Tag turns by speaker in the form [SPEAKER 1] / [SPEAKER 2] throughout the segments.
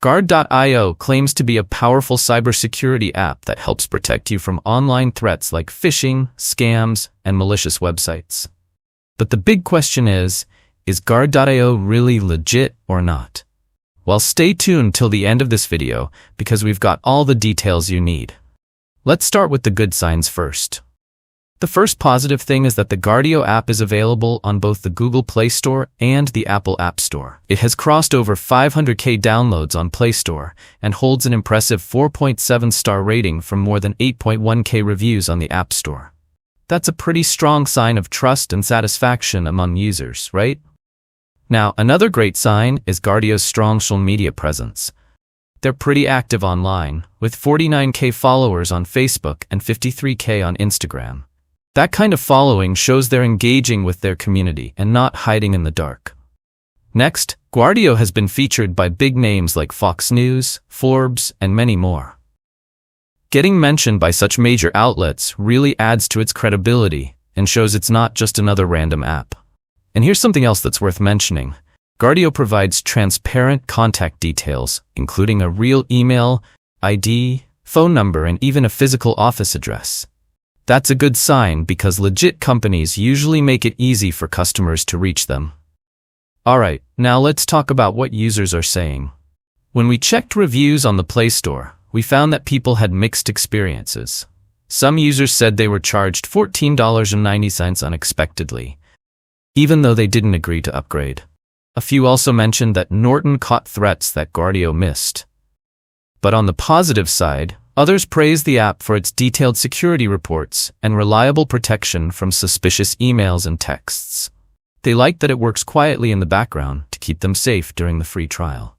[SPEAKER 1] Guard.io claims to be a powerful cybersecurity app that helps protect you from online threats like phishing, scams, and malicious websites. But the big question is Guard.io really legit or not? Well, stay tuned till the end of this video because we've got all the details you need. Let's start with the good signs first. The first positive thing is that the Guard.io app is available on both the Google Play Store and the Apple App Store. It has crossed over 500,000 downloads on Play Store and holds an impressive 4.7-star rating from more than 8.1K reviews on the App Store. That's a pretty strong sign of trust and satisfaction among users, right? Now, another great sign is Guard.io's strong social media presence. They're pretty active online, with 49K followers on Facebook and 53K on Instagram. That kind of following shows they're engaging with their community and not hiding in the dark. Next, Guard.io has been featured by big names like Fox News, Forbes, and many more. Getting mentioned by such major outlets really adds to its credibility and shows it's not just another random app. And here's something else that's worth mentioning. Guard.io provides transparent contact details, including a real email, ID, phone number, and even a physical office address. That's a good sign because legit companies usually make it easy for customers to reach them. Alright, now let's talk about what users are saying. When we checked reviews on the Play Store, we found that people had mixed experiences. Some users said they were charged $14.90 unexpectedly, even though they didn't agree to upgrade. A few also mentioned that Norton caught threats that Guard.io missed. But on the positive side, others praised the app for its detailed security reports and reliable protection from suspicious emails and texts. They liked that it works quietly in the background to keep them safe during the free trial.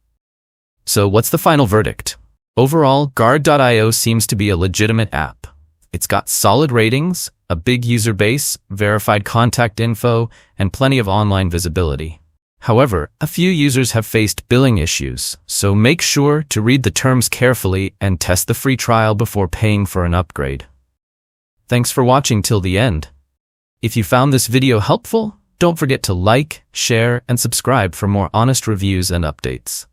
[SPEAKER 1] So what's the final verdict? Overall, Guard.io seems to be a legitimate app. It's got solid ratings, a big user base, verified contact info, and plenty of online visibility. However, a few users have faced billing issues, so make sure to read the terms carefully and test the free trial before paying for an upgrade. Thanks for watching till the end. If you found this video helpful, don't forget to like, share, and subscribe for more honest reviews and updates.